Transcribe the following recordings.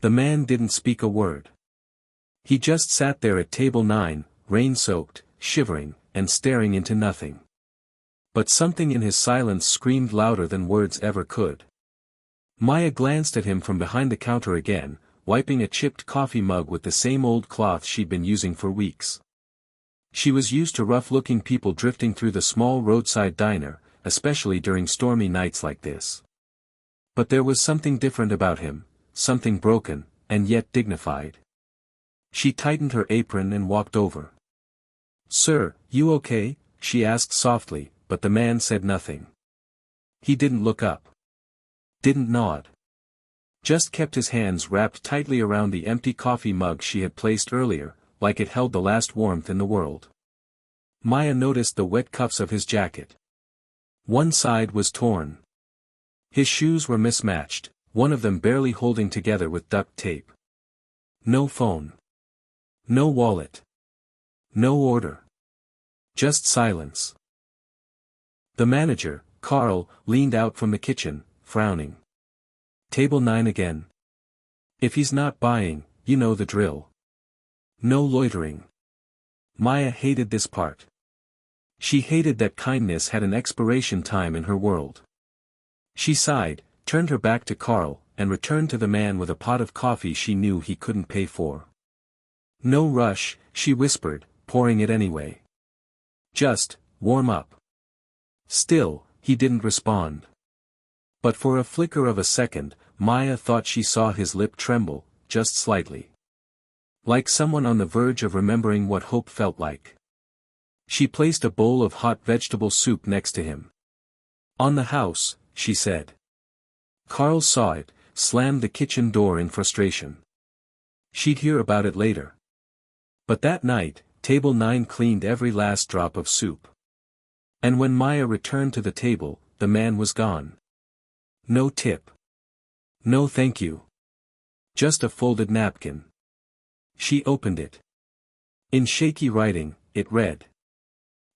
The man didn't speak a word. He just sat there at table 9, rain-soaked, shivering, and staring into nothing. But something in his silence screamed louder than words ever could. Maya glanced at him from behind the counter again, wiping a chipped coffee mug with the same old cloth she'd been using for weeks. She was used to rough-looking people drifting through the small roadside diner, especially during stormy nights like this. But there was something different about him, something broken, and yet dignified. She tightened her apron and walked over. "Sir, you okay?" she asked softly, but the man said nothing. He didn't look up. Didn't nod. Just kept his hands wrapped tightly around the empty coffee mug she had placed earlier, like it held the last warmth in the world. Maya noticed the wet cuffs of his jacket. One side was torn. His shoes were mismatched, one of them barely holding together with duct tape. No phone. No wallet. No order. Just silence. The manager, Carl, leaned out from the kitchen, frowning. "Table 9 again. If he's not buying, you know the drill. No loitering." Maya hated this part. She hated that kindness had an expiration time in her world. She sighed, turned her back to Carl, and returned to the man with a pot of coffee she knew he couldn't pay for. "No rush," she whispered, pouring it anyway. "Just, warm up." Still, he didn't respond. But for a flicker of a second, Maya thought she saw his lip tremble, just slightly. Like someone on the verge of remembering what hope felt like. She placed a bowl of hot vegetable soup next to him. "On the house," she said. Carl saw it, slammed the kitchen door in frustration. She'd hear about it later. But that night, table 9 cleaned every last drop of soup. And when Maya returned to the table, the man was gone. No tip. No thank you. Just a folded napkin. She opened it. In shaky writing, it read.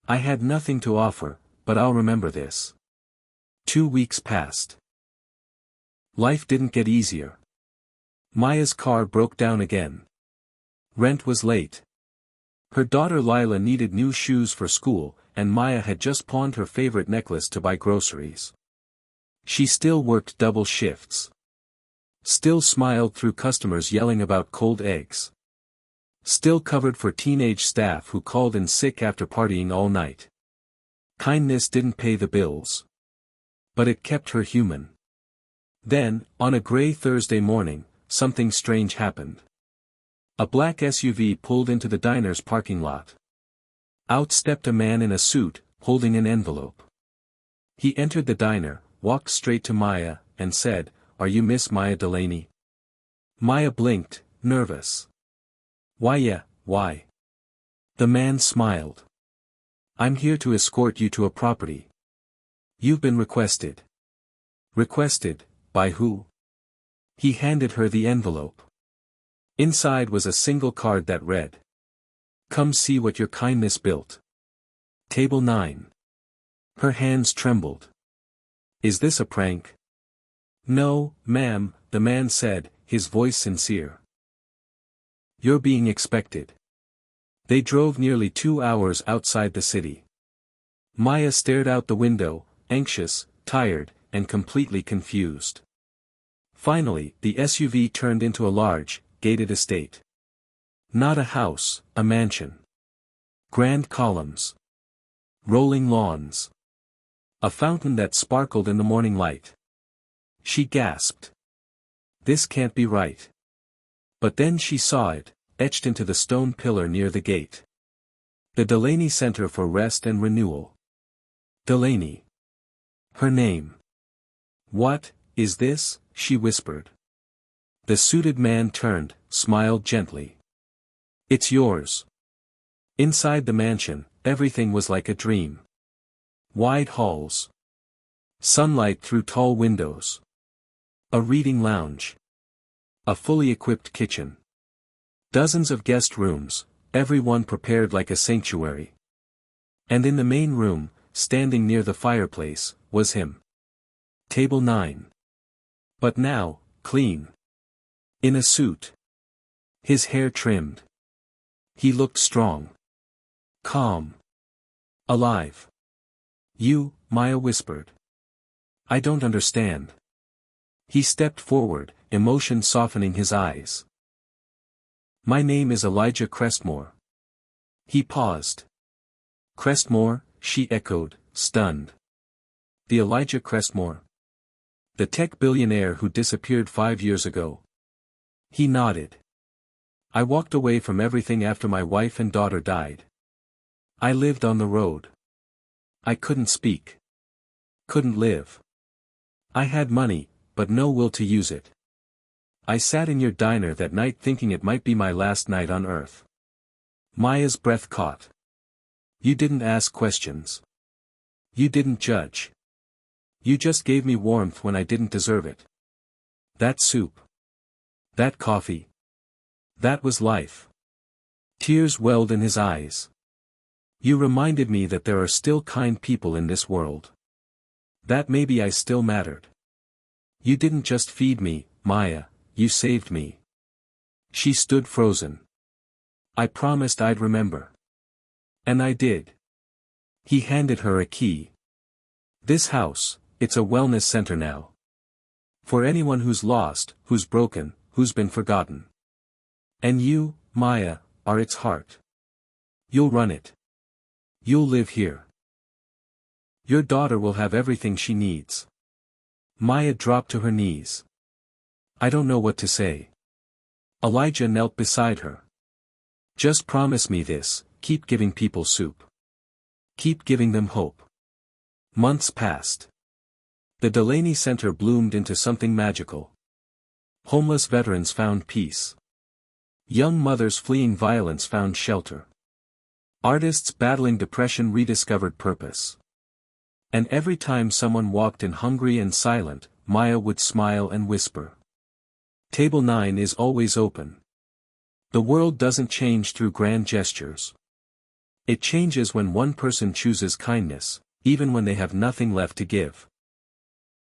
"I had nothing to offer, but I'll remember this." 2 weeks passed. Life didn't get easier. Maya's car broke down again. Rent was late. Her daughter Lila needed new shoes for school, and Maya had just pawned her favorite necklace to buy groceries. She still worked double shifts. Still smiled through customers yelling about cold eggs. Still covered for teenage staff who called in sick after partying all night. Kindness didn't pay the bills. But it kept her human. Then, on a gray Thursday morning, something strange happened. A black SUV pulled into the diner's parking lot. Out stepped a man in a suit, holding an envelope. He entered the diner, walked straight to Maya, and said, "Are you Miss Maya Delaney?" Maya blinked, nervous. "Why yeah, why?" The man smiled. "I'm here to escort you to a property. You've been requested." "Requested, by who?" He handed her the envelope. Inside was a single card that read. "Come see what your kindness built. Table 9. Her hands trembled. "Is this a prank?" "No, ma'am," the man said, his voice sincere. "You're being expected." They drove nearly 2 hours outside the city. Maya stared out the window, anxious, tired, and completely confused. Finally, the SUV turned into a large, gated estate. Not a house, a mansion. Grand columns. Rolling lawns. A fountain that sparkled in the morning light. She gasped. This can't be right. But then she saw it, etched into the stone pillar near the gate. The Delaney Center for Rest and Renewal. Delaney. Her name. "What is this?" she whispered. The suited man turned, smiled gently. "It's yours." Inside the mansion, everything was like a dream. Wide halls. Sunlight through tall windows. A reading lounge. A fully equipped kitchen. Dozens of guest rooms, every one prepared like a sanctuary. And in the main room, standing near the fireplace, was him. Table 9. But now, clean. In a suit. His hair trimmed. He looked strong. Calm. Alive. You, Maya whispered. I don't understand. He stepped forward, emotion softening his eyes. My name is Elijah Crestmore. He paused. Crestmore, she echoed, stunned. The Elijah Crestmore. The tech billionaire who disappeared 5 years ago. He nodded. I walked away from everything after my wife and daughter died. I lived on the road. I couldn't speak. Couldn't live. I had money, but no will to use it. I sat in your diner that night thinking it might be my last night on earth. Maya's breath caught. You didn't ask questions. You didn't judge. You just gave me warmth when I didn't deserve it. That soup. That coffee. That was life. Tears welled in his eyes. You reminded me that there are still kind people in this world. That maybe I still mattered. You didn't just feed me, Maya, you saved me. She stood frozen. I promised I'd remember. And I did. He handed her a key. This house, it's a wellness center now. For anyone who's lost, who's broken, who's been forgotten. And you, Maya, are its heart. You'll run it. You'll live here. Your daughter will have everything she needs. Maya dropped to her knees. I don't know what to say. Elijah knelt beside her. Just promise me this, keep giving people soup. Keep giving them hope. Months passed. The Delaney Center bloomed into something magical. Homeless veterans found peace. Young mothers fleeing violence found shelter. Artists battling depression rediscovered purpose. And every time someone walked in hungry and silent, Maya would smile and whisper. Table 9 is always open. The world doesn't change through grand gestures. It changes when one person chooses kindness, even when they have nothing left to give.